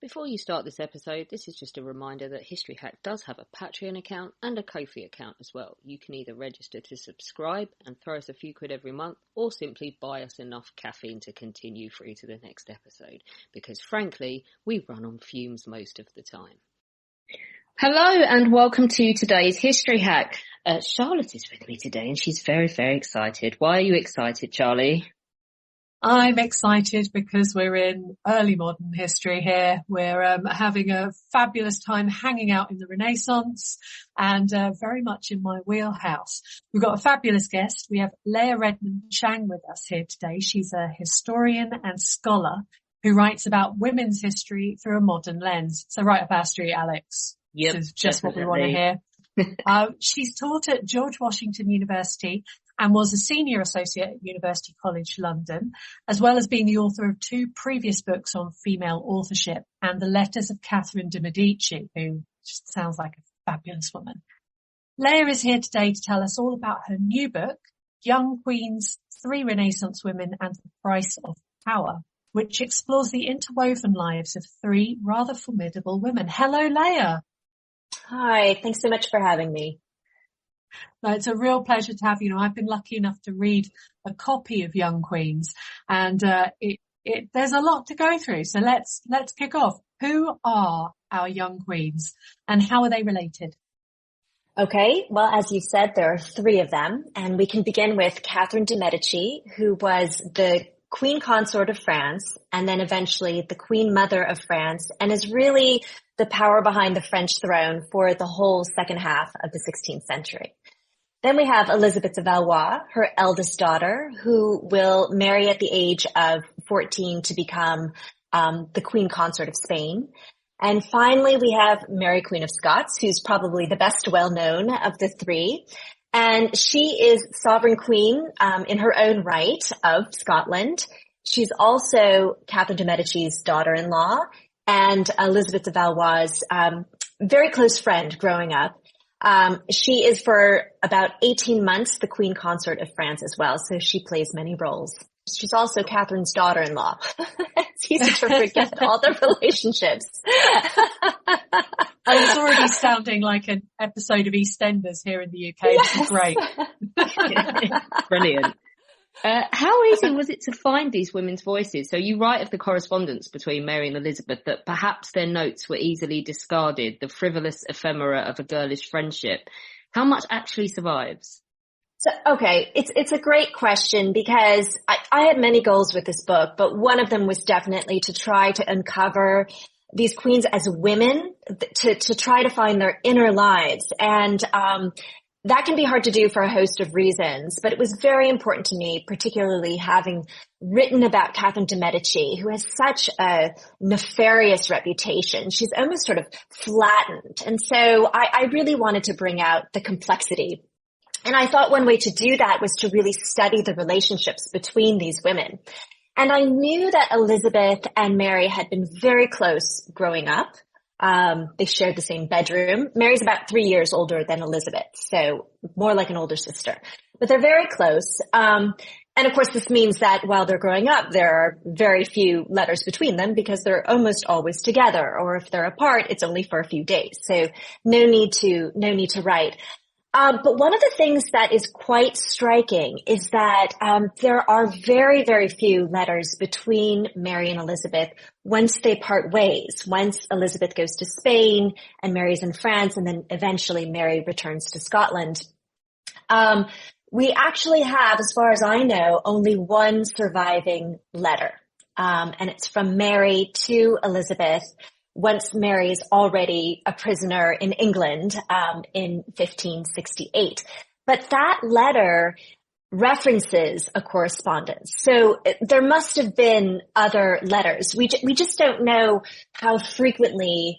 Before you start this episode, this is just a reminder that History Hack does have a Patreon account and a Ko-fi account as well. You can either register to subscribe and throw us a few quid every month, or simply buy us enough caffeine to continue through to the next episode, because frankly, we run on fumes most of the time. Hello and welcome to today's History Hack. Charlotte is with me today and she's very, very excited. Why are you excited, Charlie? I'm excited because we're in early modern history here. We're having a fabulous time hanging out in the Renaissance and very much in my wheelhouse. We've got a fabulous guest. We have Leah Redmond-Chang with us here today. She's a historian and scholar who writes about women's history through a modern lens. So right up our street, Alex. Yep, this is just definitely what we want to hear. She's taught at George Washington University and was a senior associate at University College London, as well as being the author of 2 previous books on female authorship and the letters of Catherine de Medici, who just sounds like a fabulous woman. Leah is here today to tell us all about her new book, Young Queens, 3 Renaissance Women and the Price of Power, which explores the interwoven lives of 3 rather formidable women. Hello, Leah. Hi, thanks so much for having me. No, it's a real pleasure to have you. I've been lucky enough to read a copy of Young Queens, and there's a lot to go through. So let's kick off. Who are our young queens, and how are they related? Okay, well, as you said, there are 3 of them, and we can begin with Catherine de Medici, who was the Queen Consort of France, and then eventually the Queen Mother of France, and is really the power behind the French throne for the whole second half of the 16th century. Then we have Elisabeth de Valois, her eldest daughter, who will marry at the age of 14 to become the Queen Consort of Spain. And finally, we have Mary, Queen of Scots, who's probably the best well-known of the 3. And she is sovereign queen in her own right of Scotland. She's also Catherine de Medici's daughter-in-law and Elisabeth de Valois' very close friend growing up. She is for about 18 months the Queen Consort of France as well, so she plays many roles. She's also Catherine's daughter-in-law. It's easy to forget all the relationships. It's already sounding like an episode of EastEnders here in the UK. Yes. This is great. Brilliant. How easy was it to find these women's voices? So you write of the correspondence between Mary and Elizabeth that perhaps their notes were easily discarded, the frivolous ephemera of a girlish friendship. How much actually survives? So, okay, it's a great question because I had many goals with this book, but one of them was definitely to try to uncover these queens as women, to try to find their inner lives. And that can be hard to do for a host of reasons, but it was very important to me, particularly having written about Catherine de Medici, who has such a nefarious reputation. She's almost sort of flattened. And so I really wanted to bring out the complexity. And I thought one way to do that was to really study the relationships between these women. And I knew that Elizabeth and Mary had been very close growing up. They shared the same bedroom. Mary's about 3 years older than Elizabeth, so more like an older sister. But they're very close. And of course, this means that while they're growing up, there are very few letters between them because they're almost always together. Or if they're apart, it's only for a few days. So no need to write. But one of the things that is quite striking is that there are very, very few letters between Mary and Elizabeth once they part ways. Once Elizabeth goes to Spain and Mary's in France, and then eventually Mary returns to Scotland. We actually have, as far as I know, only one surviving letter. And it's from Mary to Elizabeth once Mary is already a prisoner in England in 1568. But that letter references a correspondence. So there must have been other letters. We just don't know how frequently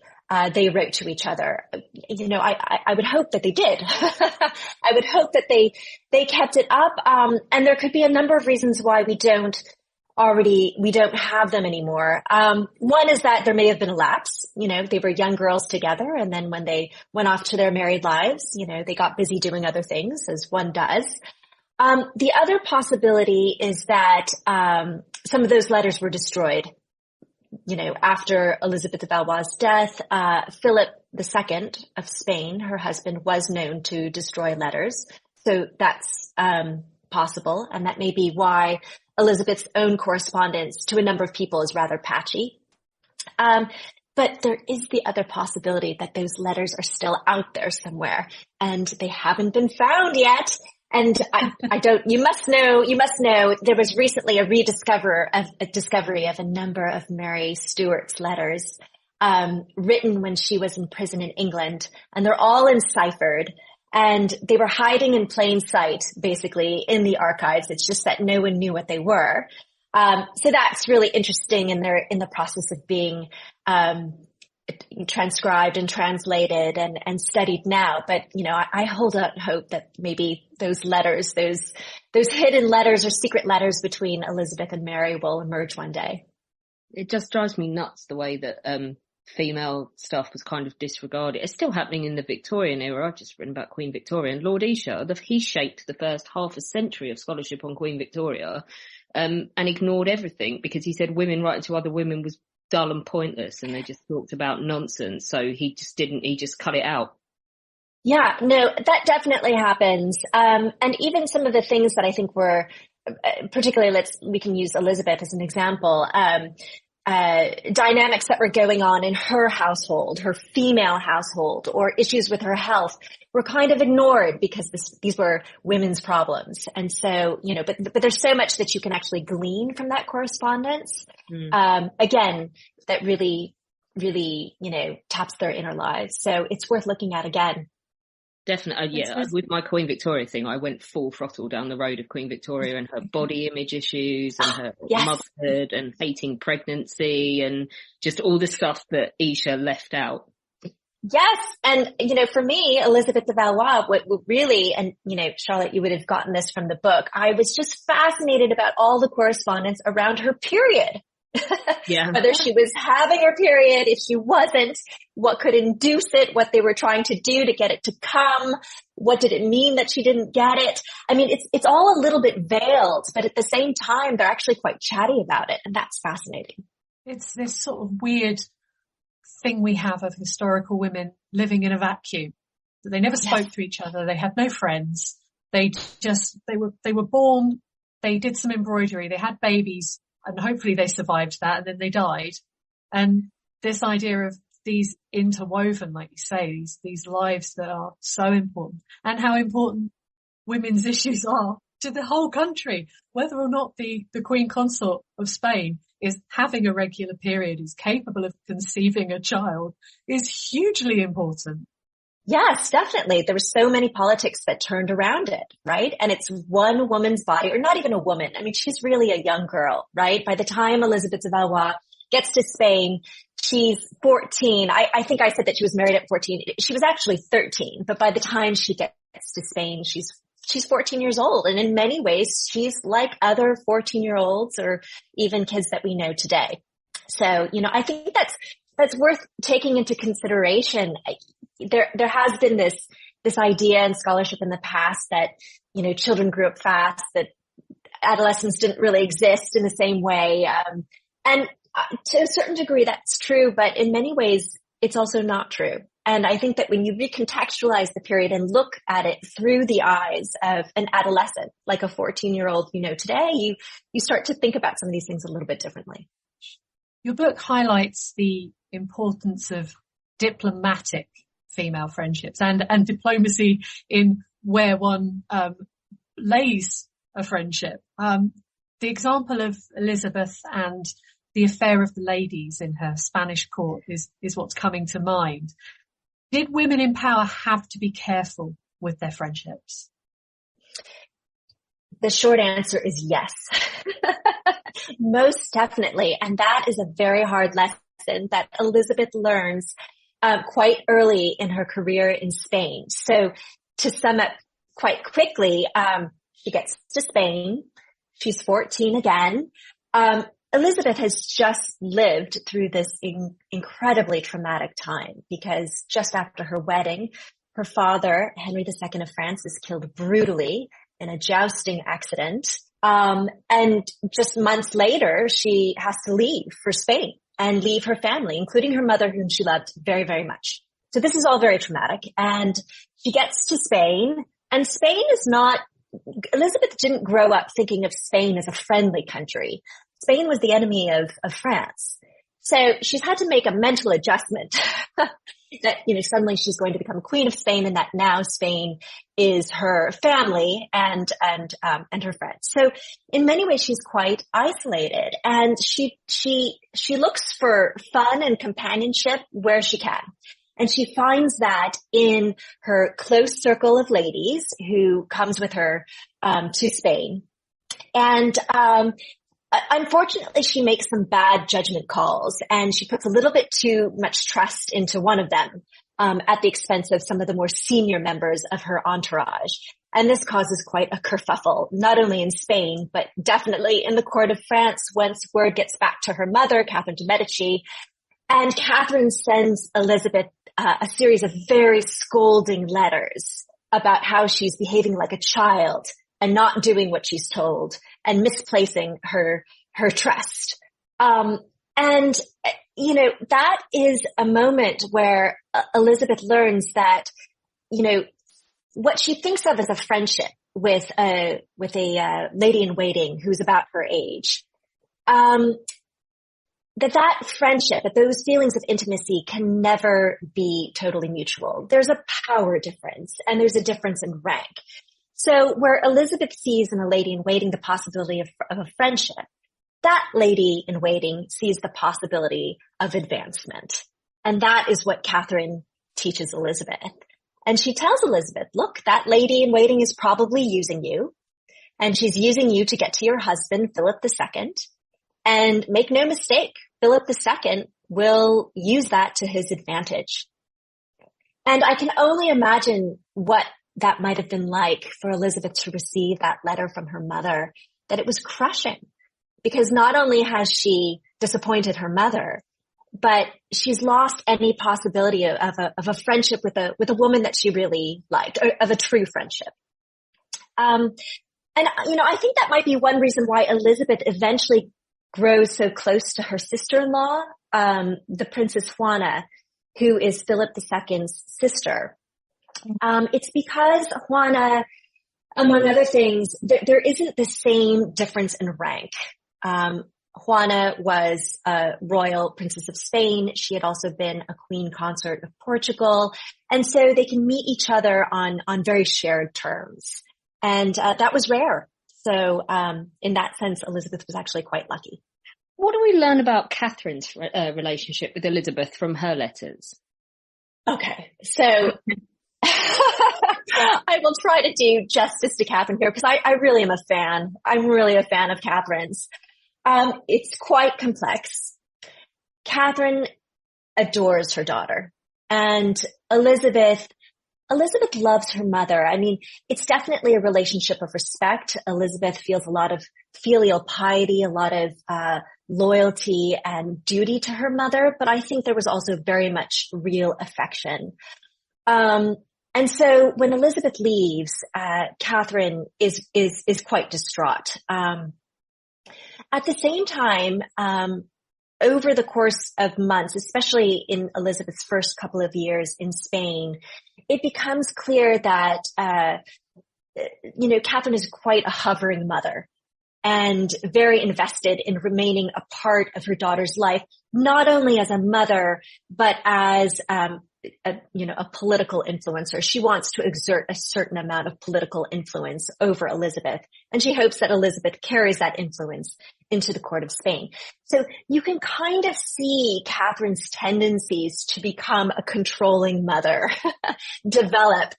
they wrote to each other. You know, I would hope that they did. I would hope that they kept it up. And there could be a number of reasons why we don't have them anymore. One is that there may have been a lapse. You know, they were young girls together, and then when they went off to their married lives, you know, they got busy doing other things, as one does. The other possibility is that some of those letters were destroyed after Elisabeth of Valois' death, Philip II of Spain, her husband, was known to destroy letters. So that's possible. And that may be why Elizabeth's own correspondence to a number of people is rather patchy. But there is the other possibility that those letters are still out there somewhere and they haven't been found yet. And you must know, there was recently a discovery of a number of Mary Stuart's letters, written when she was in prison in England, and they're all enciphered, and they were hiding in plain sight, basically, in the archives. It's just that no one knew what they were. So that's really interesting, and they're in the process of being, transcribed and translated and studied now. But, I hold out hope that maybe those letters, those hidden letters or secret letters between Elizabeth and Mary will emerge one day. It just drives me nuts the way that female stuff was kind of disregarded. It's still happening in the Victorian era. I've just written about Queen Victoria, and Lord Esher, he shaped the first half a century of scholarship on Queen Victoria, and ignored everything because he said women writing to other women was dull and pointless, and they just talked about nonsense. So he just cut it out. Yeah, no, that definitely happens. And even some of the things that I think were, particularly we can use Elisabeth as an example, dynamics that were going on in her household, her female household, or issues with her health were kind of ignored because these were women's problems. And so, but there's so much that you can actually glean from that correspondence. Again, that really, really, taps their inner lives. So it's worth looking at again. Definitely. Yeah. With my Queen Victoria thing, I went full throttle down the road of Queen Victoria and her body image issues and her motherhood and hating pregnancy and just all the stuff that Esher left out. Yes. And, for me, Elisabeth de Valois, what really, and, Charlotte, you would have gotten this from the book. I was just fascinated about all the correspondence around her period. Yeah. Whether she was having her period, if she wasn't, what could induce it, what they were trying to do to get it to come, what did it mean that she didn't get it? I mean, it's all a little bit veiled, but at the same time, they're actually quite chatty about it, and that's fascinating. It's this sort of weird thing we have of historical women living in a vacuum. They never spoke to each other. They had no friends. They were born. They did some embroidery. They had babies. And hopefully they survived that, and then they died. And this idea of these interwoven, like you say, these lives that are so important, and how important women's issues are to the whole country, whether or not the Queen Consort of Spain is having a regular period, is capable of conceiving a child, is hugely important. Yes, definitely. There were so many politics that turned around it, right? And it's one woman's body, or not even a woman. I mean, she's really a young girl, right? By the time Elisabeth de Valois gets to Spain, she's 14. I think I said that she was married at 14. She was actually 13, but by the time she gets to Spain, she's 14 years old. And in many ways, she's like other 14-year-olds or even kids that we know today. So, I think that's worth taking into consideration. There has been this idea in scholarship in the past that, children grew up fast, that adolescence didn't really exist in the same way. And to a certain degree, that's true, but in many ways, it's also not true. And I think that when you recontextualize the period and look at it through the eyes of an adolescent, like a 14-year-old, today, you start to think about some of these things a little bit differently. Your book highlights the importance of diplomatic female friendships and diplomacy in where one lays a friendship. The example of Elisabeth and the affair of the ladies in her Spanish court is what's coming to mind. Did women in power have to be careful with their friendships? The short answer is yes. Most definitely. And that is a very hard lesson that Elisabeth learns quite early in her career in Spain. So to sum up quite quickly, she gets to Spain. She's 14 again. Elisabeth has just lived through this incredibly traumatic time because just after her wedding, her father, Henry II of France, is killed brutally in a jousting accident. And just months later, she has to leave for Spain. and leave her family, including her mother, whom she loved very, very much. So this is all very traumatic. And she gets to Spain, and Spain is not, Elisabeth didn't grow up thinking of Spain as a friendly country. Spain was the enemy of France. So she's had to make a mental adjustment that, suddenly she's going to become queen of Spain, and that now Spain is her family and her friends. So in many ways, she's quite isolated, and she looks for fun and companionship where she can. And she finds that in her close circle of ladies who comes with her to Spain. And unfortunately, she makes some bad judgment calls, and she puts a little bit too much trust into one of them at the expense of some of the more senior members of her entourage. And this causes quite a kerfuffle, not only in Spain, but definitely in the court of France once word gets back to her mother, Catherine de Medici. And Catherine sends Elisabeth a series of very scolding letters about how she's behaving like a child and not doing what she's told and misplacing her trust. And that is a moment where Elisabeth learns that, what she thinks of as a friendship with a lady in waiting who's about her age, that friendship, that those feelings of intimacy can never be totally mutual. There's a power difference, and there's a difference in rank. So where Elisabeth sees in a lady in waiting the possibility of a friendship, that lady in waiting sees the possibility of advancement. And that is what Catherine teaches Elisabeth. And she tells Elisabeth, look, that lady in waiting is probably using you, and she's using you to get to your husband, Philip II. And make no mistake, Philip II will use that to his advantage. And I can only imagine what that might have been like for Elisabeth to receive that letter from her mother, that it was crushing, because not only has she disappointed her mother, but she's lost any possibility of a friendship with a woman that she really liked, or of a true friendship. And I think that might be one reason why Elisabeth eventually grows so close to her sister-in-law, the Princess Juana, who is Philip II's sister. It's because Juana, among other things, there isn't the same difference in rank. Juana was a royal princess of Spain. She had also been a queen consort of Portugal. And so they can meet each other on very shared terms. And that was rare. So in that sense, Elisabeth was actually quite lucky. What do we learn about Catherine's relationship with Elisabeth from her letters? Okay, so I will try to do justice to Catherine here, because I really am a fan. I'm really a fan of Catherine's. It's quite complex. Catherine adores her daughter, and Elisabeth loves her mother. I mean, it's definitely a relationship of respect. Elisabeth feels a lot of filial piety, a lot of loyalty and duty to her mother, but I think there was also very much real affection. And so when Elisabeth leaves, Catherine is quite distraught. At the same time, over the course of months, especially in Elisabeth's first couple of years in Spain, it becomes clear that, Catherine is quite a hovering mother and very invested in remaining a part of her daughter's life, not only as a mother, but as, a political influencer. She wants to exert a certain amount of political influence over Elisabeth, and she hopes that Elisabeth carries that influence into the court of Spain. So you can kind of see Catherine's tendencies to become a controlling mother develop.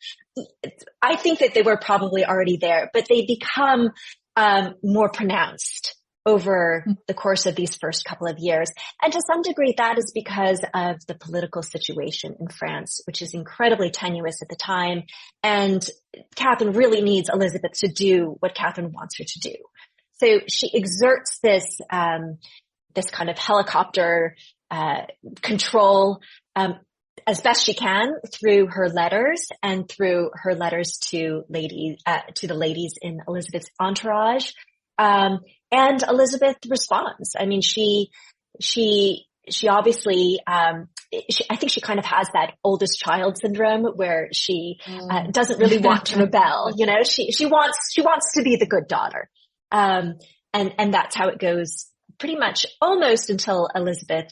I think that they were probably already there, but they become more pronounced over the course of these first couple of years. And to some degree, that is because of the political situation in France, which is incredibly tenuous at the time. And Catherine really needs Elisabeth to do what Catherine wants her to do. So she exerts this kind of helicopter control as best she can through her letters and through her letters to the ladies in Elisabeth's entourage. And Elisabeth responds. I mean, she she obviously, I think she kind of has that oldest child syndrome where she doesn't really want to rebel. You know, she wants to be the good daughter. And that's how it goes pretty much almost until Elisabeth,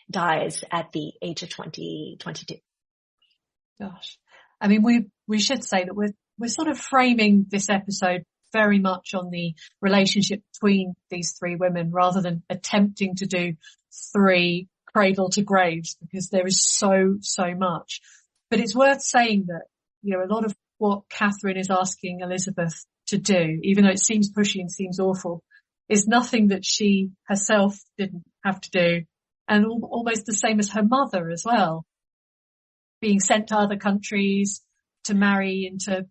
dies at the age of 22. Gosh. I mean, we should say that we're sort of framing this episode very much on the relationship between these three women rather than attempting to do three cradle to graves, because there is so much. But it's worth saying that, you know, a lot of what Catherine is asking Elisabeth to do, even though it seems pushy and seems awful, is nothing that she herself didn't have to do, and almost the same as her mother as well. Being sent to other countries, to marry into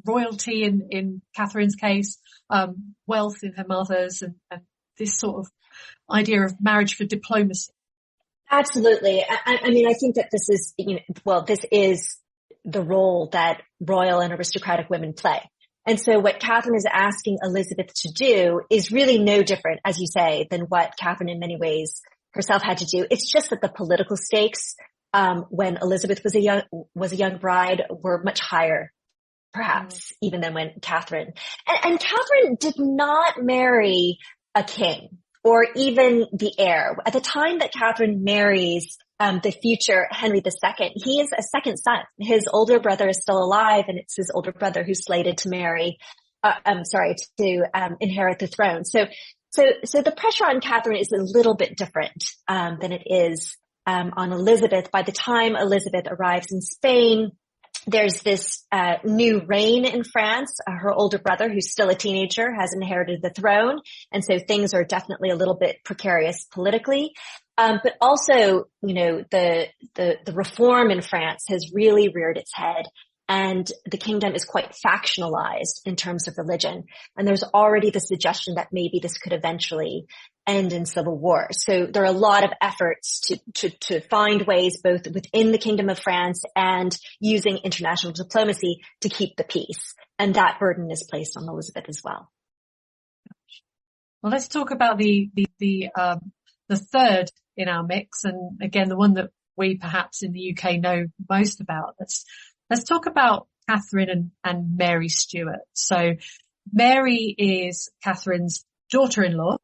royalty in Catherine's case, wealth in her mother's, and this sort of idea of marriage for diplomacy. Absolutely. I mean, I think that this is, this is the role that royal and aristocratic women play. And so what Catherine is asking Elisabeth to do is really no different, as you say, than what Catherine in many ways herself had to do. It's just that the political stakes, when Elisabeth was a young bride, were much higher, perhaps, even than when Catherine. And Catherine did not marry a king or even the heir. At the time that Catherine marries the future Henry II, he is a second son. His older brother is still alive, and it's his older brother who's slated to inherit the throne. So the pressure on Catherine is a little bit different than it is on Elisabeth. By the time Elisabeth arrives in Spain, there's this new reign in France. Her older brother, who's still a teenager, has inherited the throne, and so things are definitely a little bit precarious politically. But also, the reform in France has really reared its head, and the kingdom is quite factionalized in terms of religion. And there's already the suggestion that maybe this could eventually end in civil war. So there are a lot of efforts to find ways both within the Kingdom of France and using international diplomacy to keep the peace. And that burden is placed on Elisabeth as well. Well, let's talk about the third in our mix, and again, the one that we perhaps in the UK know most about. Let's talk about Catherine and Mary Stuart. So Mary is Catherine's daughter-in-law.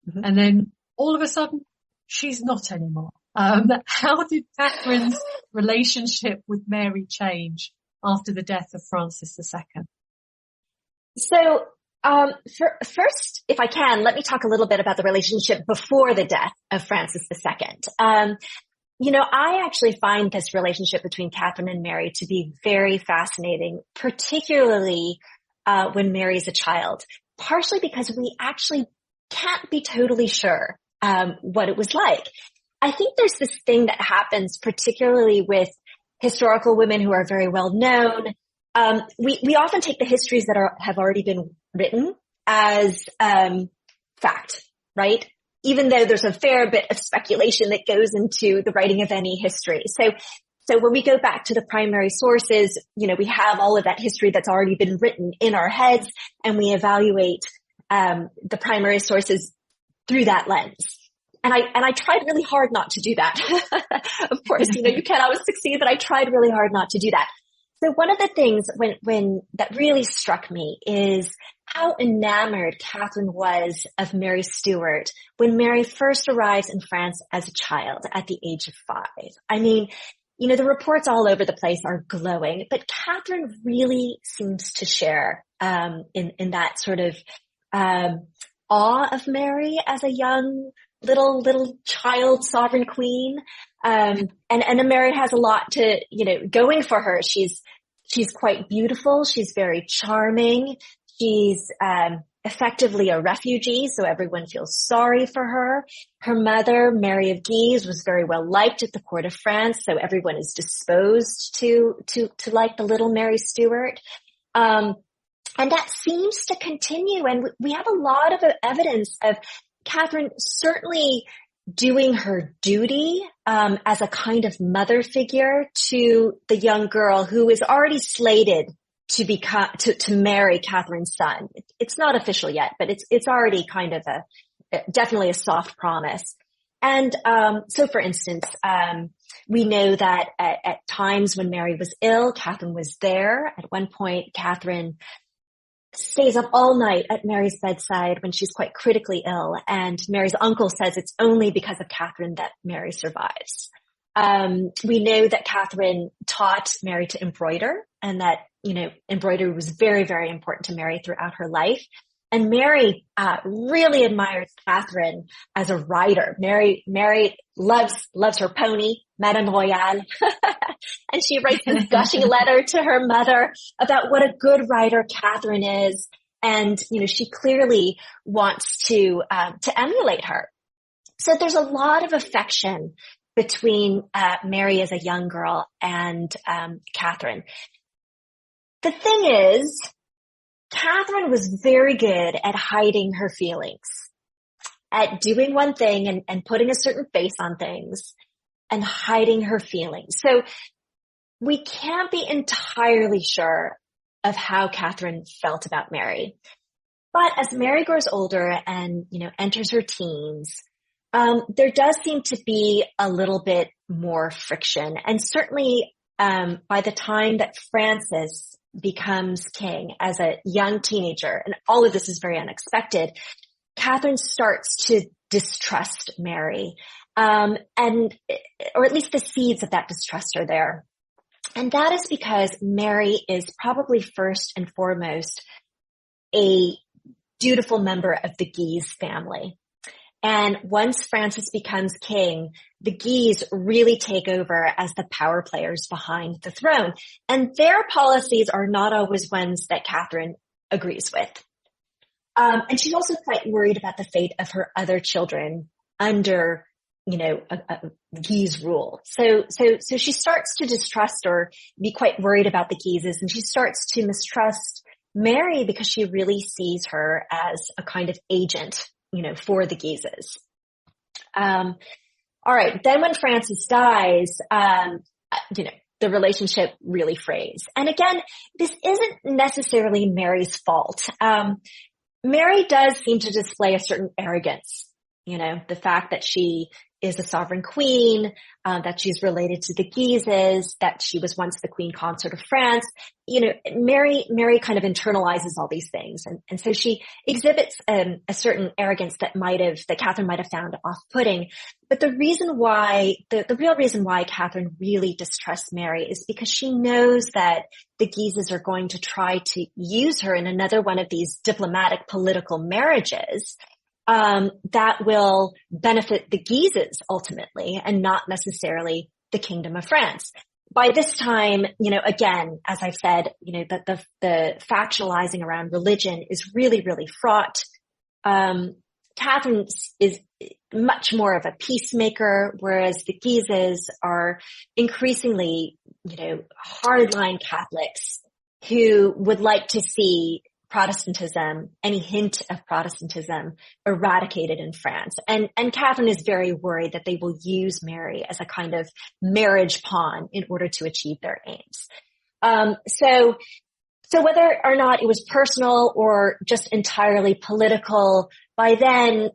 Mm-hmm. And then all of a sudden, she's not anymore. How did Catherine's relationship with Mary change after the death of Francis II? So, first, if I can, let me talk a little bit about the relationship before the death of Francis II. I actually find this relationship between Catherine and Mary to be very fascinating, particularly when Mary is a child, partially because we actually can't be totally sure what it was like. I think there's this thing that happens particularly with historical women who are very well known. We often take the histories that have already been written as fact, right? Even though there's a fair bit of speculation that goes into the writing of any history. So when we go back to the primary sources, we have all of that history that's already been written in our heads, and we evaluate the primary sources through that lens. And I tried really hard not to do that. Of course, you can't always succeed, but I tried really hard not to do that. So one of the things when that really struck me is how enamored Catherine was of Mary Stuart when Mary first arrives in France as a child at the age of 5. I mean, the reports all over the place are glowing, but Catherine really seems to share in that sort of awe of Mary as a young little child sovereign queen. And Mary has a lot to, going for her. She's quite beautiful. She's very charming. She's effectively a refugee, so everyone feels sorry for her. Her mother, Mary of Guise, was very well liked at the court of France, so everyone is disposed to like the little Mary Stuart. And that seems to continue, and we have a lot of evidence of Catherine certainly doing her duty as a kind of mother figure to the young girl who is already slated to marry Catherine's son. It's not official yet, but it's already kind of definitely a soft promise. And so, for instance, we know that at times when Mary was ill, Catherine was there. At one point, Catherine stays up all night at Mary's bedside when she's quite critically ill, and Mary's uncle says it's only because of Catherine that Mary survives. We know that Catherine taught Mary to embroider, and that, embroidery was very, very important to Mary throughout her life. And Mary really admires Catherine as a rider. Mary loves her pony, Madame Royale. And she writes this gushing letter to her mother about what a good rider Catherine is. And, she clearly wants to emulate her. So there's a lot of affection between Mary as a young girl and Catherine. The thing is, Catherine was very good at hiding her feelings, at doing one thing and putting a certain face on things and hiding her feelings. So we can't be entirely sure of how Catherine felt about Mary. But as Mary grows older and, enters her teens, there does seem to be a little bit more friction. And certainly, by the time that Francis becomes king as a young teenager, and all of this is very unexpected, Catherine starts to distrust Mary, or at least the seeds of that distrust are there. And that is because Mary is probably first and foremost a dutiful member of the Guise family. And once Francis becomes king, the Guise really take over as the power players behind the throne. And their policies are not always ones that Catherine agrees with. And she's also quite worried about the fate of her other children under, a Guise rule. So she starts to distrust or be quite worried about the Guises, and she starts to mistrust Mary because she really sees her as a kind of agent, for the Guises. All right. Then when Francis dies, the relationship really frays. And again, this isn't necessarily Mary's fault. Mary does seem to display a certain arrogance, the fact that she is a sovereign queen, that she's related to the Guises, that she was once the queen consort of France. Mary kind of internalizes all these things. And so she exhibits a certain arrogance that Catherine might have found off-putting. But the real reason why Catherine really distrusts Mary is because she knows that the Guises are going to try to use her in another one of these diplomatic political marriages that will benefit the Guises ultimately, and not necessarily the Kingdom of France. By this time, again, as I said, the factionalizing around religion is really, really fraught. Catherine is much more of a peacemaker, whereas the Guises are increasingly, hardline Catholics who would like to see Protestantism, any hint of Protestantism, eradicated in France. And Catherine is very worried that they will use Mary as a kind of marriage pawn in order to achieve their aims. So whether or not it was personal or just entirely political, by then,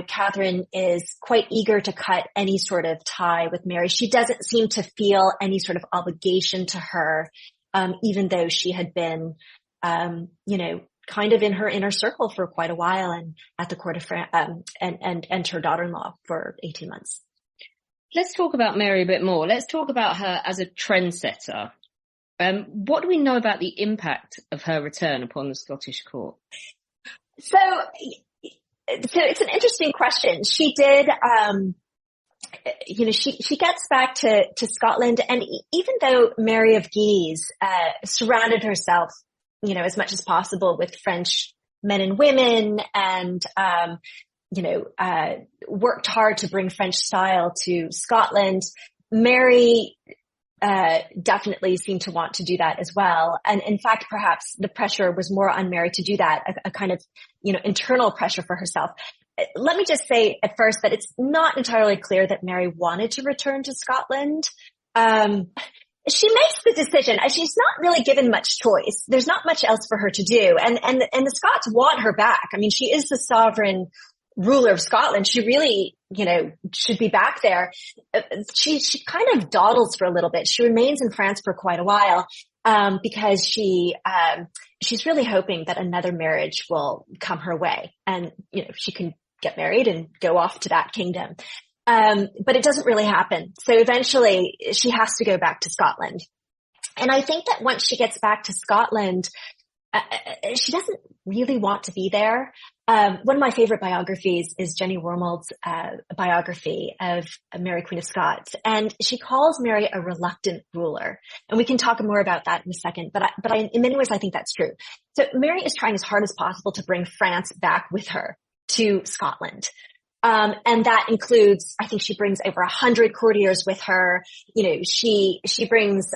Catherine is quite eager to cut any sort of tie with Mary. She doesn't seem to feel any sort of obligation to her, even though she had been kind of in her inner circle for quite a while and at the court of France, and her daughter-in-law for 18 months. Let's talk about Mary a bit more. Let's talk about her as a trendsetter. What do we know about the impact of her return upon the Scottish court? So it's an interesting question. She did, she gets back to Scotland, and even though Mary of Guise surrounded herself, as much as possible with French men and women, and worked hard to bring French style to Scotland, Mary definitely seemed to want to do that as well. And in fact, perhaps the pressure was more on Mary to do that, a kind of, internal pressure for herself. Let me just say at first that it's not entirely clear that Mary wanted to return to Scotland. She makes the decision. She's not really given much choice. There's not much else for her to do. And the Scots want her back. I mean, she is the sovereign ruler of Scotland. She really, should be back there. She kind of dawdles for a little bit. She remains in France for quite a while, because she's really hoping that another marriage will come her way and, she can get married and go off to that kingdom. But it doesn't really happen. So eventually she has to go back to Scotland. And I think that once she gets back to Scotland, she doesn't really want to be there. One of my favorite biographies is Jenny Wormald's biography of Mary, Queen of Scots, and she calls Mary a reluctant ruler. And we can talk more about that in a second. But in many ways, I think that's true. So Mary is trying as hard as possible to bring France back with her to Scotland. And that includes, I think she brings over 100 courtiers with her. She brings,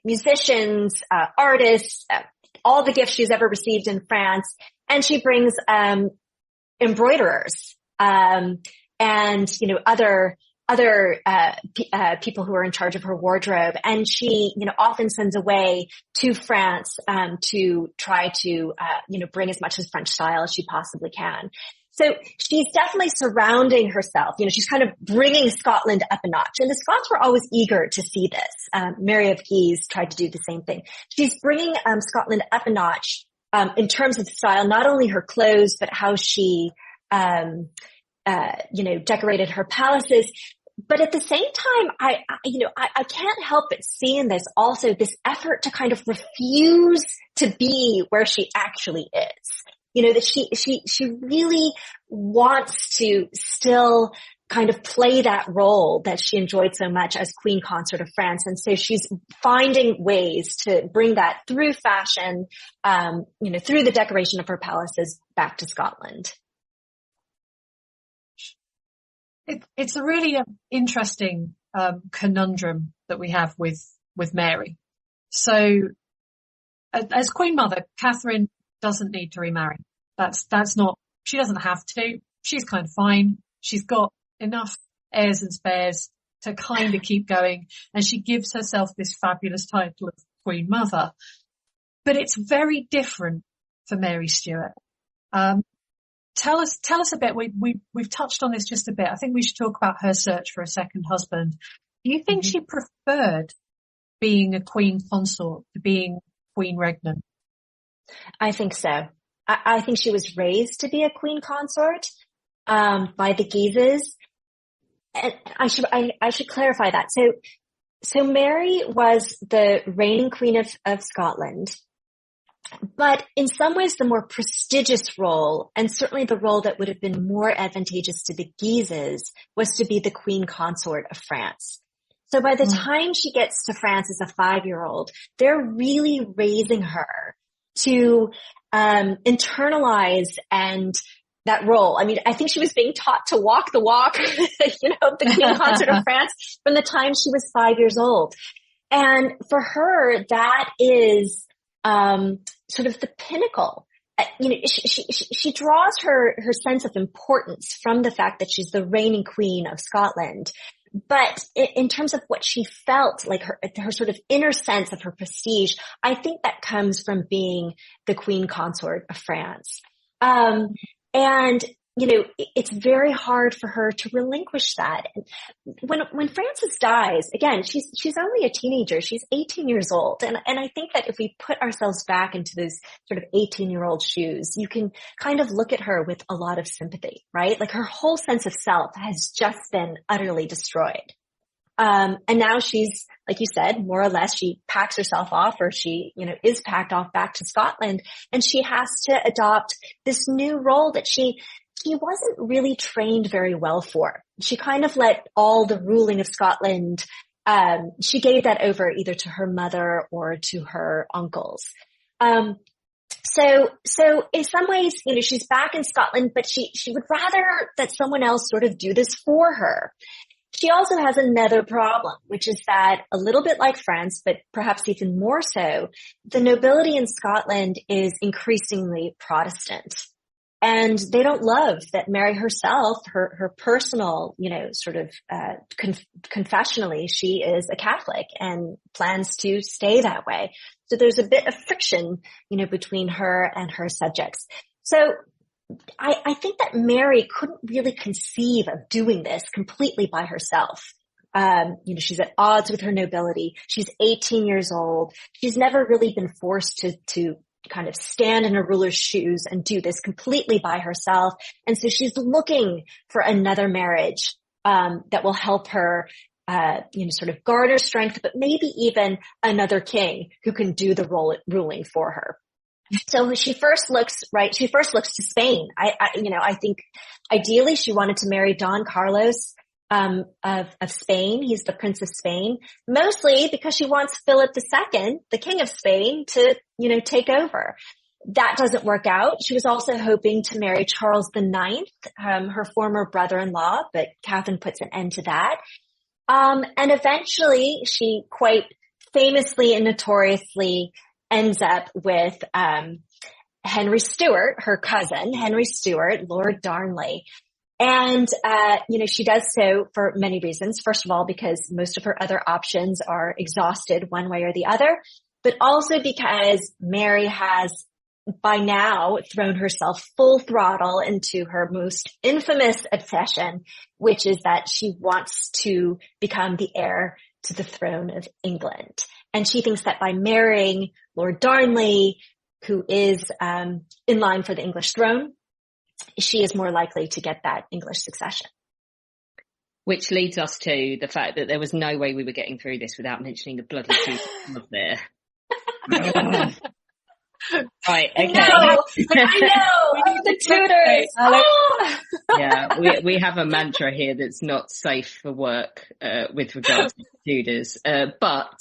musicians, artists, all the gifts she's ever received in France. And she brings, embroiderers, and, other people who are in charge of her wardrobe. And she, often sends away to France, to try to, bring as much as French style as she possibly can. So she's definitely surrounding herself. She's kind of bringing Scotland up a notch. And the Scots were always eager to see this. Mary of Guise tried to do the same thing. She's bringing Scotland up a notch in terms of style, not only her clothes, but how she, decorated her palaces. But at the same time, I can't help but see in this also this effort to kind of refuse to be where she actually is. That she really wants to still kind of play that role that she enjoyed so much as Queen Consort of France. And so she's finding ways to bring that through fashion, through the decoration of her palaces back to Scotland. It's a really interesting conundrum that we have with Mary. So as Queen Mother, Catherine doesn't need to remarry. That's not, she doesn't have to. She's kind of fine. She's got enough heirs and spares to kind of keep going. And she gives herself this fabulous title of Queen Mother. But it's very different for Mary Stuart. Tell us a bit. We've touched on this just a bit. I think we should talk about her search for a second husband. Do you think she preferred being a queen consort to being queen regnant? I think so. I think she was raised to be a queen consort, by the Guises. And I should clarify that. So Mary was the reigning queen of Scotland, but in some ways the more prestigious role, and certainly the role that would have been more advantageous to the Guises, was to be the queen consort of France. So by the time she gets to France as a 5-year-old, they're really raising her to internalize and that role. I mean, I think she was being taught to walk the walk, of the Queen Consort of France from the time she was 5 years old. And for her, that is sort of the pinnacle. She draws her sense of importance from the fact that she's the reigning queen of Scotland. But in terms of what she felt, like her sort of inner sense of her prestige, I think that comes from being the Queen Consort of France. And it's very hard for her to relinquish that. When Frances dies, again, she's only a teenager. She's 18 years old. And I think that if we put ourselves back into those sort of 18-year-old shoes, you can kind of look at her with a lot of sympathy, right? Like her whole sense of self has just been utterly destroyed. And now she's, like you said, more or less, she packs herself off, or she, is packed off back to Scotland, and she has to adopt this new role that she wasn't really trained very well for. She kind of let all the ruling of Scotland, she gave that over either to her mother or to her uncles. So in some ways, she's back in Scotland, but she would rather that someone else sort of do this for her. She also has another problem, which is that a little bit like France, but perhaps even more so, the nobility in Scotland is increasingly Protestant. And they don't love that Mary herself, her personal, sort of, confessionally, she is a Catholic and plans to stay that way. So there's a bit of friction, between her and her subjects. So I think that Mary couldn't really conceive of doing this completely by herself. She's at odds with her nobility. She's 18 years old. She's never really been forced to kind of stand in a ruler's shoes and do this completely by herself. And so she's looking for another marriage, that will help her, sort of garner strength, but maybe even another king who can do the ruling for her. So she first looks to Spain. I think ideally she wanted to marry Don Carlos, of Spain. He's the Prince of Spain, mostly because she wants Philip II, the King of Spain, to, take over. That doesn't work out. She was also hoping to marry Charles IX, her former brother-in-law, but Catherine puts an end to that. And eventually she quite famously and notoriously ends up with, Henry Stuart, her cousin, Henry Stuart, Lord Darnley. And, she does so for many reasons. First of all, because most of her other options are exhausted one way or the other, but also because Mary has by now thrown herself full throttle into her most infamous obsession, which is that she wants to become the heir to the throne of England. And she thinks that by marrying Lord Darnley, who is in line for the English throne, she is more likely to get that English succession. Which leads us to the fact that there was no way we were getting through this without mentioning the bloody Tudors there. Right, okay. I know. The Tudors. Oh! Yeah, we have a mantra here that's not safe for work with regards to Tudors. But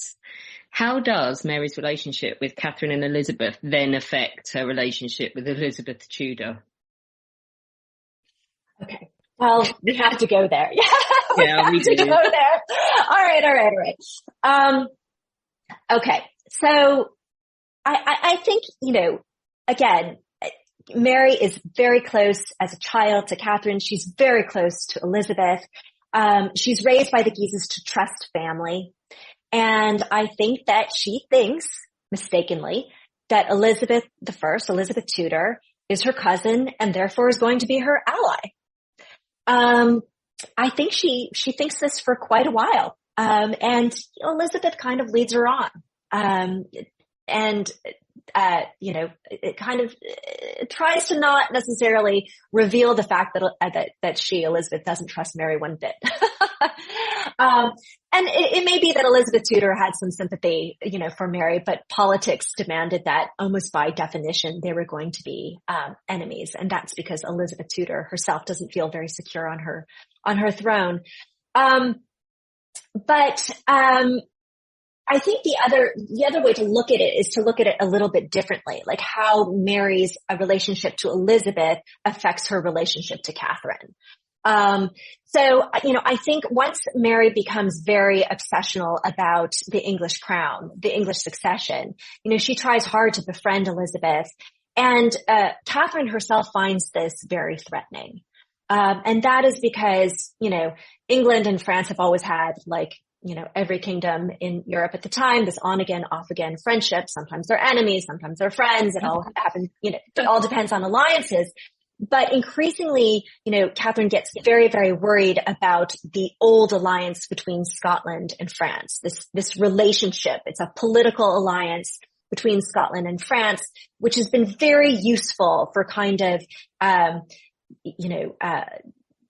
how does Mary's relationship with Catherine and Elizabeth then affect her relationship with Elizabeth Tudor? Okay. Well, we have to go there. Yeah, we do. Go there. All right. Okay. So I think, again, Mary is very close as a child to Catherine. She's very close to Elizabeth. She's raised by the Guises to trust family. And I think that she thinks, mistakenly, that Elizabeth Tudor, is her cousin and therefore is going to be her ally. I think she thinks this for quite a while. And Elizabeth kind of leads her on. It kind of tries to not necessarily reveal the fact that Elizabeth doesn't trust Mary one bit. And it may be that Elizabeth Tudor had some sympathy, for Mary, but politics demanded that almost by definition they were going to be enemies, and that's because Elizabeth Tudor herself doesn't feel very secure on her throne. But I think the other way to look at it is to look at it a little bit differently, like how Mary's relationship to Elizabeth affects her relationship to Catherine. I think once Mary becomes very obsessional about the English crown, the English succession, she tries hard to befriend Elizabeth, and Catherine herself finds this very threatening. And that is because, England and France have always had, every kingdom in Europe at the time, this on again, off again friendship. Sometimes they're enemies, sometimes they're friends. It all happens, it all depends on alliances. But increasingly, Catherine gets very, very worried about the old alliance between Scotland and France. This relationship, it's a political alliance between Scotland and France, which has been very useful for kind of,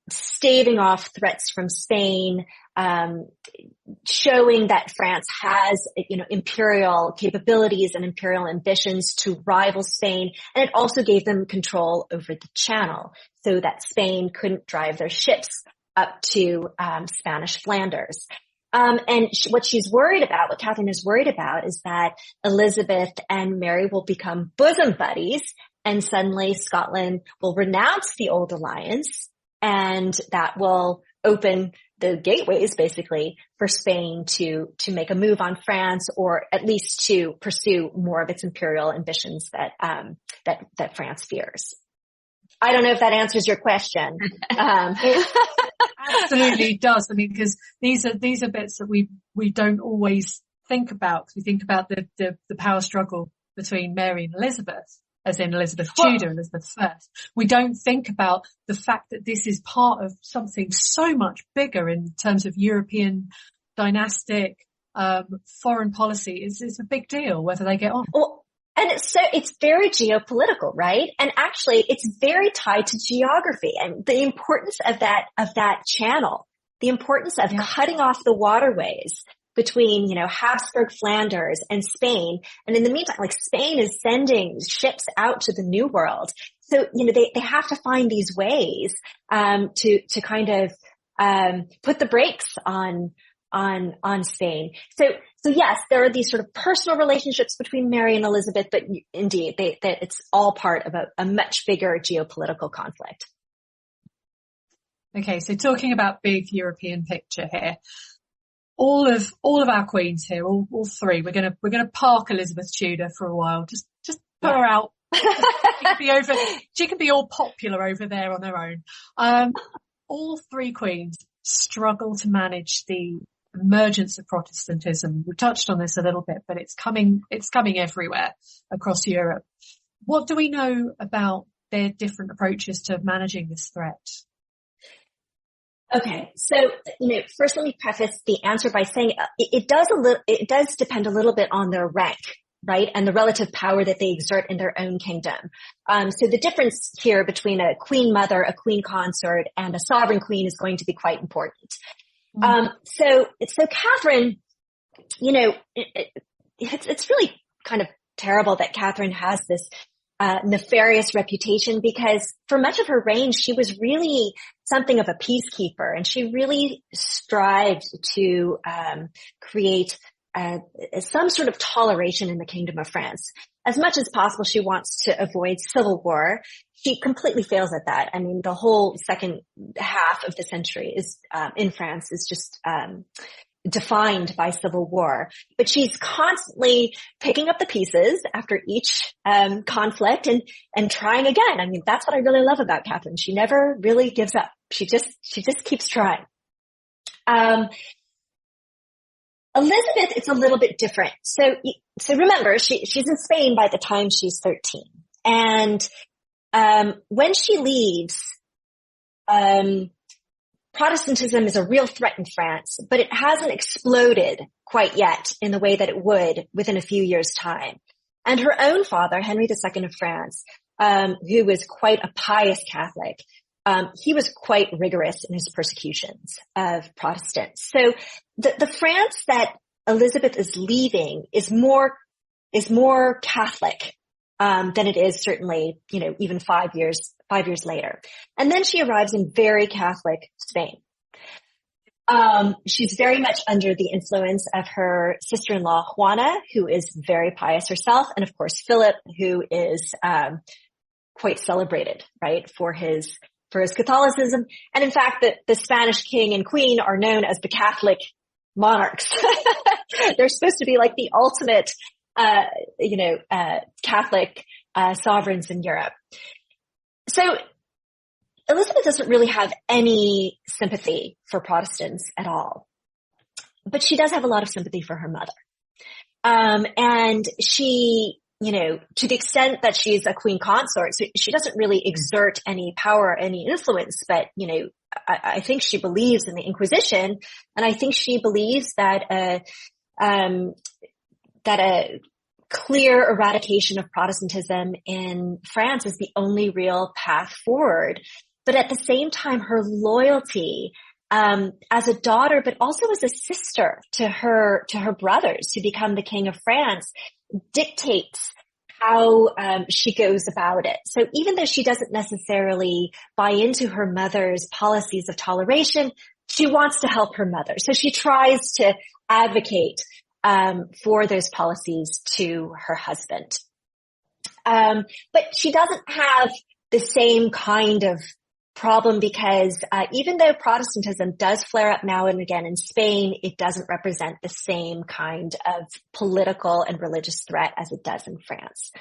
staving off threats from Spain, showing that France has, imperial capabilities and imperial ambitions to rival Spain. And it also gave them control over the Channel so that Spain couldn't drive their ships up to Spanish Flanders. What Catherine is worried about is that Elizabeth and Mary will become bosom buddies, and suddenly Scotland will renounce the old alliance, and that will open the gateways basically for Spain to make a move on France, or at least to pursue more of its imperial ambitions that France fears. I don't know if that answers your question. Absolutely does. I mean, because these are bits that we don't always think about. We think about the power struggle between Mary and Elizabeth, as in Elizabeth Tudor, Elizabeth I. We don't think about the fact that this is part of something so much bigger in terms of European dynastic foreign policy. It's a big deal whether they get on. Well, and it's very geopolitical, right? And actually it's very tied to geography and the importance of that channel, the importance of cutting off the waterways between, Habsburg, Flanders and Spain. And in the meantime, like Spain is sending ships out to the New World. So, they have to find these ways, to kind of, put the brakes on Spain. So yes, there are these sort of personal relationships between Mary and Elizabeth, but indeed, that it's all part of a much bigger geopolitical conflict. Okay. So talking about big European picture here, all of our queens here, all three, we're going to park Elizabeth Tudor for a while. Just put her out. She can be all popular over there on her own. All three queens struggle to manage the emergence of Protestantism. We touched on this a little bit, but it's coming everywhere across Europe. What do we know about their different approaches to managing this threat? Okay. So, first let me preface the answer by saying it does depend a little bit on their rank, right? And the relative power that they exert in their own kingdom. So the difference here between a queen mother, a queen consort, and a sovereign queen is going to be quite important. So Catherine, it's really kind of terrible that Catherine has this nefarious reputation, because for much of her reign, she was really something of a peacekeeper, and she really strived to create some sort of toleration in the Kingdom of France. As much as possible, she wants to avoid civil war. She completely fails at that. I mean, the whole second half of the century is in France is just defined by civil war. But she's constantly picking up the pieces after each conflict and trying again. I mean, that's what I really love about Catherine. She never really gives up. She just keeps trying. Elizabeth, it's a little bit different. So remember, she's in Spain by the time she's 13. And when she leaves, Protestantism is a real threat in France, but it hasn't exploded quite yet in the way that it would within a few years' time. And her own father, Henry II of France, who was quite a pious Catholic, he was quite rigorous in his persecutions of Protestants. So the France that Elizabeth is leaving is more Catholic than it is certainly, even 5 years later. And then she arrives in very Catholic Spain. She's very much under the influence of her sister-in-law, Juana, who is very pious herself. And of course, Philip, who is, quite celebrated, right, for his Catholicism. And in fact, the Spanish king and queen are known as the Catholic monarchs. They're supposed to be like the ultimate, Catholic, sovereigns in Europe. So Elizabeth doesn't really have any sympathy for Protestants at all, but she does have a lot of sympathy for her mother. And she, to the extent that she's a queen consort, so she doesn't really exert any power, any influence, but, I think she believes in the Inquisition, and I think she believes that a clear eradication of Protestantism in France is the only real path forward. But at the same time, her loyalty, as a daughter, but also as a sister to her brothers to become the King of France, dictates how she goes about it. So even though she doesn't necessarily buy into her mother's policies of toleration, she wants to help her mother. So she tries to advocate for those policies to her husband. But she doesn't have the same kind of problem, because even though Protestantism does flare up now and again in Spain, it doesn't represent the same kind of political and religious threat as it does in France.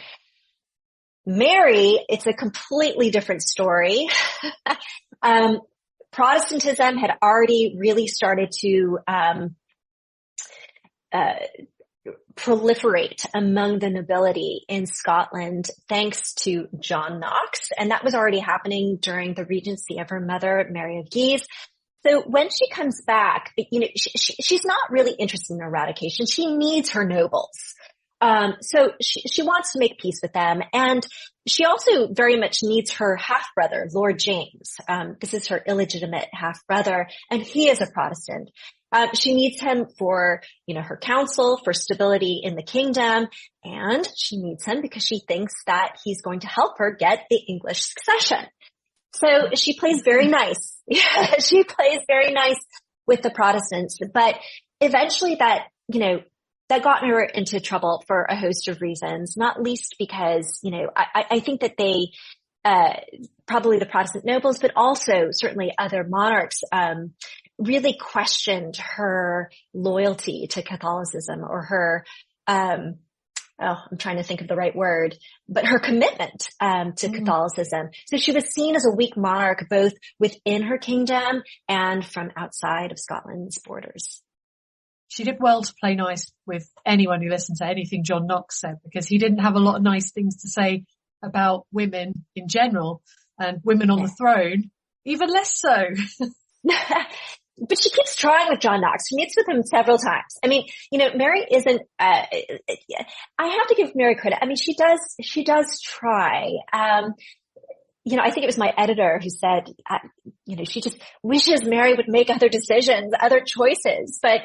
Mary, it's a completely different story. Protestantism had already really started to proliferate among the nobility in Scotland thanks to John Knox. And that was already happening during the regency of her mother, Mary of Guise. So when she comes back, she's not really interested in eradication. She needs her nobles. So she wants to make peace with them. And she also very much needs her half-brother, Lord James. This is her illegitimate half-brother, and he is a Protestant. She needs him for, her counsel, for stability in the kingdom, and she needs him because she thinks that he's going to help her get the English succession. So she plays very nice. She plays very nice with the Protestants, but eventually that got her into trouble for a host of reasons, not least because, I think that they, probably the Protestant nobles, but also certainly other monarchs, really questioned her loyalty to Catholicism, or her, I'm trying to think of the right word, but her commitment, to Catholicism. So she was seen as a weak monarch, both within her kingdom and from outside of Scotland's borders. She did well to play nice with anyone who listened to anything John Knox said, because he didn't have a lot of nice things to say about women in general, and women on the throne, even less so. But she keeps trying with John Knox. She meets with him several times. I mean, Mary isn't, I have to give Mary credit. I mean, she does try. I think it was my editor who said, she just wishes Mary would make other decisions, other choices. But,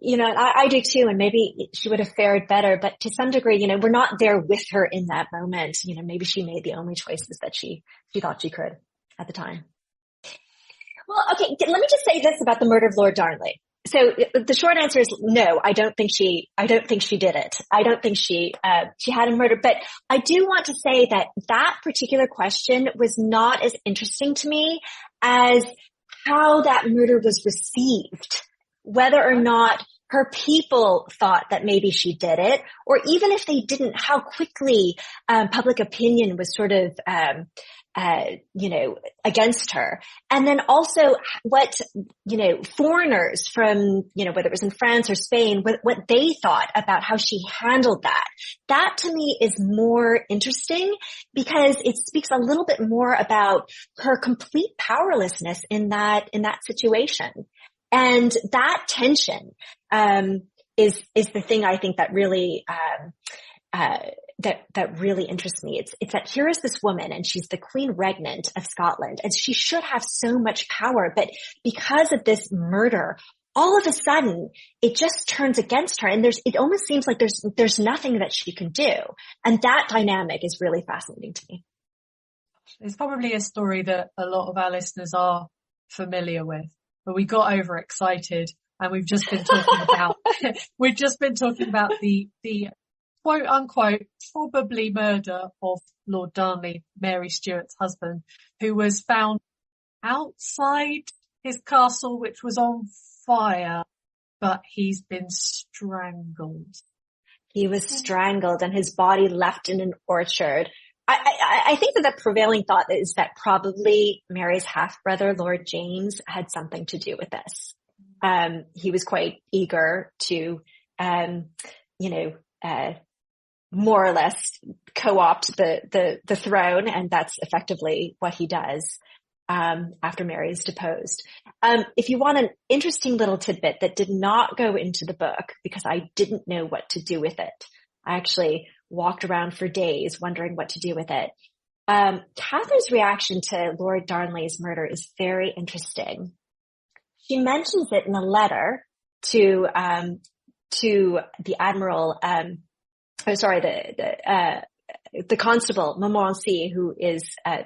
I do too. And maybe she would have fared better. But to some degree, we're not there with her in that moment. Maybe she made the only choices that she thought she could at the time. Well, okay, let me just say this about the murder of Lord Darnley. So the short answer is no, I don't think she did it. I don't think she had him murdered. But I do want to say that particular question was not as interesting to me as how that murder was received, whether or not her people thought that maybe she did it, or even if they didn't, how quickly public opinion was sort of against her. And then also what, foreigners from, whether it was in France or Spain, what they thought about how she handled that. That to me is more interesting because it speaks a little bit more about her complete powerlessness in that situation. And that tension, is the thing I think that really, that really interests me. It's that here is this woman, and she's the Queen Regnant of Scotland, and she should have so much power, but because of this murder, all of a sudden it just turns against her, and it almost seems like there's nothing that she can do. And that dynamic is really fascinating to me. It's probably a story that a lot of our listeners are familiar with, but we got overexcited, and we've just been talking about the quote unquote probably murder of Lord Darnley, Mary Stuart's husband, who was found outside his castle, which was on fire, but he's been strangled. He was strangled and his body left in an orchard. I think that the prevailing thought is that probably Mary's half-brother, Lord James, had something to do with this. He was quite eager to, more or less co-opt the throne, and that's effectively what he does, after Mary is deposed. If you want an interesting little tidbit that did not go into the book because I didn't know what to do with it, I actually walked around for days wondering what to do with it. Catherine's reaction to Lord Darnley's murder is very interesting. She mentions it in a letter to the Admiral, the Constable Montmorency, who is, a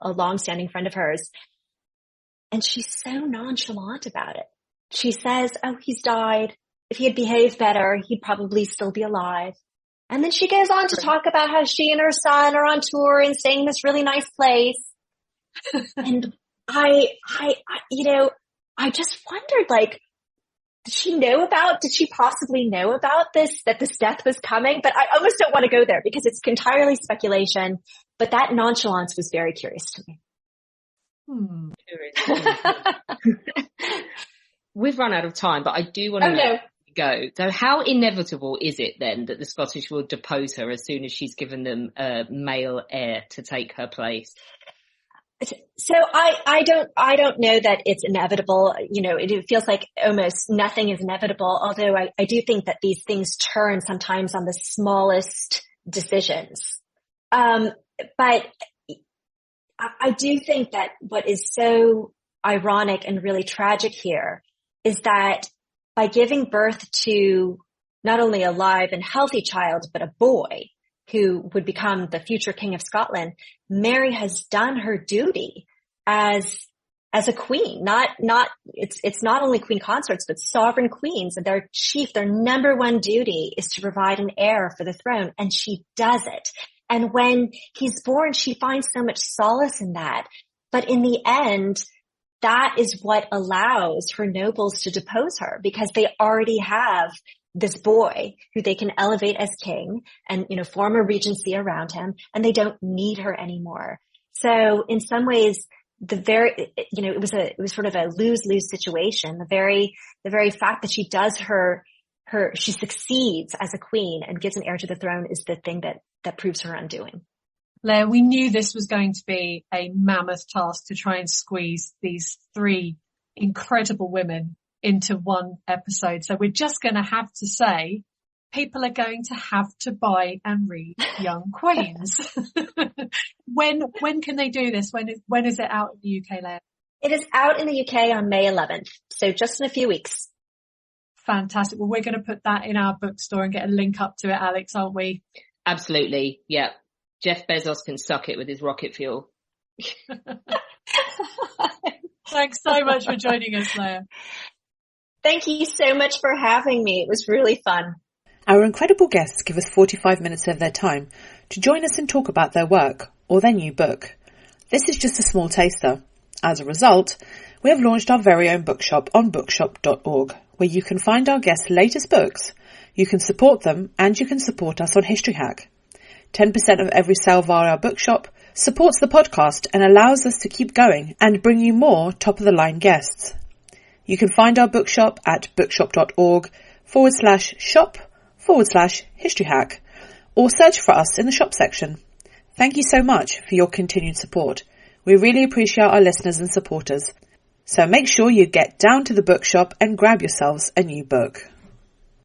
long-standing friend of hers. And she's so nonchalant about it. She says, oh, he's died. If he had behaved better, he'd probably still be alive. And then she goes on to talk about how she and her son are on tour and staying in this really nice place. And I just wondered, did she possibly know about this, that this death was coming? But I almost don't want to go there because it's entirely speculation. But that nonchalance was very curious to me. We've run out of time, but I do want to know go. So how inevitable is it then that the Scottish will depose her as soon as she's given them a male heir to take her place? So I don't know that it's inevitable. You know, it feels like almost nothing is inevitable, although I do think that these things turn sometimes on the smallest decisions. But I do think that what is so ironic and really tragic here is that by giving birth to not only a live and healthy child, but a boy who would become the future King of Scotland, Mary has done her duty as a queen. It's not only queen consorts, but sovereign queens, and their number one duty is to provide an heir for the throne, and she does it. And when he's born, she finds so much solace in that. But in the end, that is what allows her nobles to depose her, because they already have this boy who they can elevate as king and, you know, form a regency around him, and they don't need her anymore. So in some ways, it was sort of a lose-lose situation. The very fact that she does she succeeds as a queen and gives an heir to the throne is the thing that proves her undoing. Leah, we knew this was going to be a mammoth task to try and squeeze these three incredible women into one episode. So we're just going to have to say people are going to have to buy and read Young Queens. When can they do this? When is it out in the UK, Leah? It is out in the UK on May 11th. So just in a few weeks. Fantastic. Well, we're going to put that in our bookstore and get a link up to it, Alex, aren't we? Absolutely. Yeah. Jeff Bezos can suck it with his rocket fuel. Thanks so much for joining us, Leah. Thank you so much for having me. It was really fun. Our incredible guests give us 45 minutes of their time to join us and talk about their work or their new book. This is just a small taster. As a result, we have launched our very own bookshop on bookshop.org, where you can find our guests' latest books, you can support them, and you can support us on History Hack. 10% of every sale via our bookshop supports the podcast and allows us to keep going and bring you more top-of-the-line guests. You can find our bookshop at bookshop.org/shop/historyhack or search for us in the shop section. Thank you so much for your continued support. We really appreciate our listeners and supporters. So make sure you get down to the bookshop and grab yourselves a new book.